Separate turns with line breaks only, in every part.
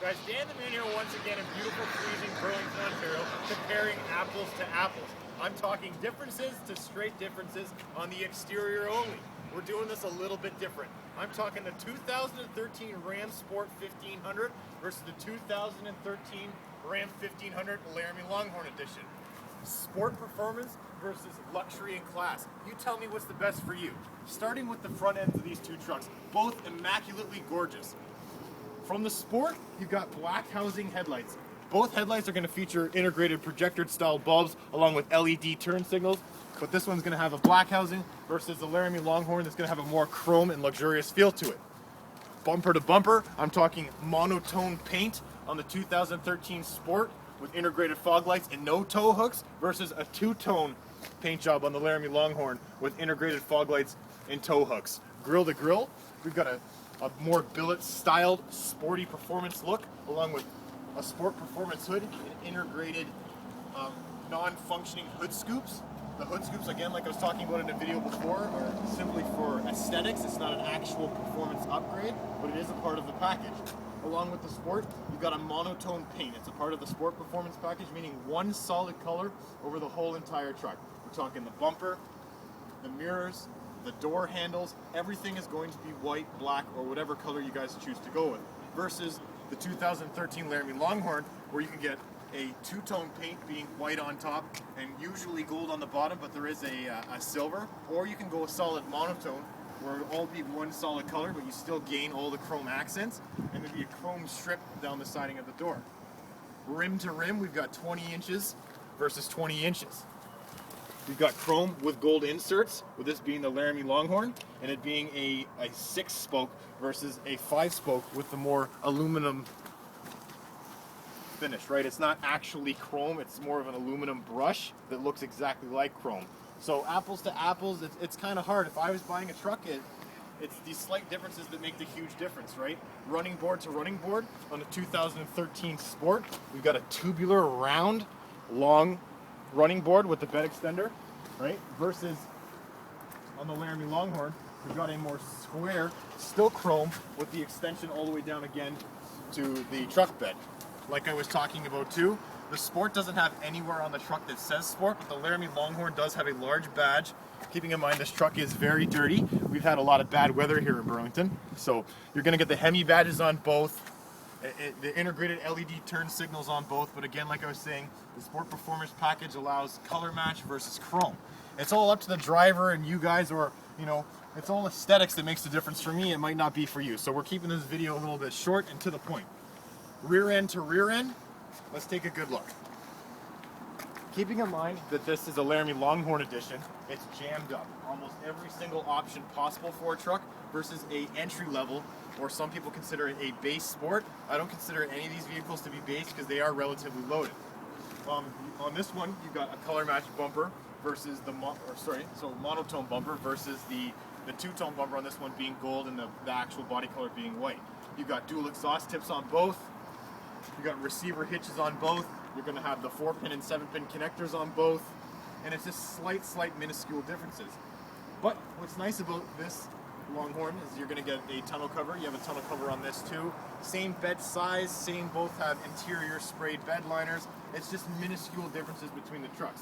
Guys, Dan the Man here once again in beautiful, freezing Burlington, Ontario, comparing apples to apples. I'm talking differences to straight differences on the exterior only. We're doing this a little bit different. I'm talking the 2013 Ram Sport 1500 versus the 2013 Ram 1500 Laramie Longhorn Edition. Sport performance versus luxury and class. You tell me what's the best for you. Starting with the front ends of these two trucks, both immaculately gorgeous. From the Sport, you've got black housing headlights. Both headlights are going to feature integrated projector style bulbs along with LED turn signals, but this one's going to have a black housing versus the Laramie Longhorn that's going to have a more chrome and luxurious feel to it. Bumper to bumper, I'm talking monotone paint on the 2013 Sport with integrated fog lights and no tow hooks versus a two-tone paint job on the Laramie Longhorn with integrated fog lights and tow hooks. Grill to grill, we've got a more billet-styled, sporty performance look, along with a sport performance hood and integrated non-functioning hood scoops. The hood scoops, again, like I was talking about in a video before, are simply for aesthetics. It's not an actual performance upgrade, but it is a part of the package. Along with the Sport, you've got a monotone paint. It's a part of the Sport performance package, meaning one solid color over the whole entire truck. We're talking the bumper, the mirrors, the door handles, everything is going to be white, black, or whatever color you guys choose to go with. Versus the 2013 Laramie Longhorn, where you can get a two-tone paint being white on top and usually gold on the bottom, but there is a silver. Or you can go a solid monotone, where it'll all be one solid color, but you still gain all the chrome accents, and there'll be a chrome strip down the siding of the door. Rim to rim, we've got 20 inches versus 20 inches. We've got chrome with gold inserts, with this being the Laramie Longhorn, and it being a 6-spoke versus a 5-spoke with the more aluminum finish, right? It's not actually chrome, it's more of an aluminum brush that looks exactly like chrome. So apples to apples, it's kind of hard. If I was buying a truck, it's these slight differences that make the huge difference, right? Running board to running board on the 2013 Sport, we've got a tubular, round, long running board with the bed extender, right? Versus on the Laramie Longhorn, we've got a more square, still chrome, with the extension all the way down again to the truck bed. Like I was talking about too, the Sport doesn't have anywhere on the truck that says Sport, but the Laramie Longhorn does have a large badge. Keeping in mind this truck is very dirty. We've had a lot of bad weather here in Burlington, so you're going to get the Hemi badges on both. The integrated LED turn signals on both, but again, like I was saying, the Sport Performance package allows color match versus chrome. It's all up to the driver and you guys, or, you know, it's all aesthetics that makes the difference. For me, it might not be for you. So we're keeping this video a little bit short and to the point. Rear end to rear end, let's take a good look. Keeping in mind that this is a Laramie Longhorn edition, it's jammed up. Almost every single option possible for a truck versus a entry level, or some people consider it a base Sport. I don't consider any of these vehicles to be base because they are relatively loaded. On this one, you've got a color matched bumper versus the monotone bumper versus the two-tone bumper on this one being gold and the actual body color being white. You've got dual exhaust tips on both. You've got receiver hitches on both. You're going to have the 4-pin and 7-pin connectors on both. And it's just slight minuscule differences. But what's nice about this Longhorn is you're going to get a tonneau cover. You have a tonneau cover on this too. Same bed size, both have interior sprayed bed liners. It's just minuscule differences between the trucks.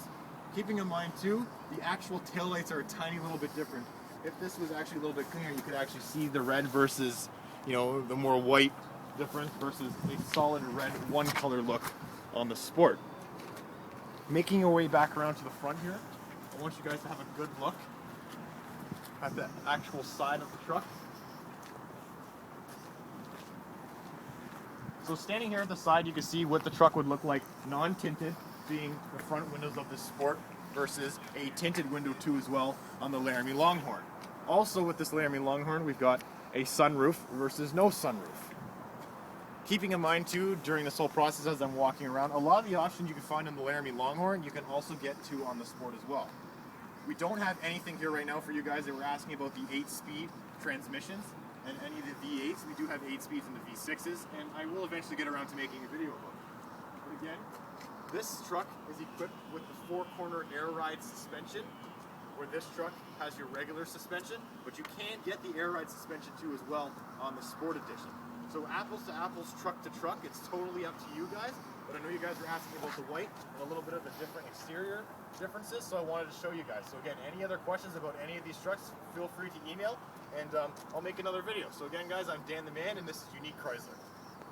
Keeping in mind too, the actual taillights are a tiny little bit different. If this was actually a little bit cleaner, you could actually see the red versus, you know, the more white difference versus a solid red one color look on the Sport. Making your way back around to the front here, I want you guys to have a good look at the actual side of the truck. So standing here at the side, you can see what the truck would look like non-tinted, being the front windows of the Sport versus a tinted window too as well on the Laramie Longhorn. Also with this Laramie Longhorn, we've got a sunroof versus no sunroof. Keeping in mind too, during this whole process as I'm walking around, a lot of the options you can find on the Laramie Longhorn, you can also get to on the Sport as well. We don't have anything here right now for you guys that were asking about the 8-speed transmissions and any of the V8s. We do have 8 speeds in the V6s, and I will eventually get around to making a video about it. But again, this truck is equipped with the 4-corner air ride suspension where this truck has your regular suspension, but you can get the air ride suspension too as well on the Sport Edition. So apples to apples, truck to truck, it's totally up to you guys. But I know you guys were asking about the white and a little bit of the different exterior differences, so I wanted to show you guys. So again, any other questions about any of these trucks, feel free to email, and I'll make another video. So again, guys, I'm Dan the Man, and this is Unique Chrysler.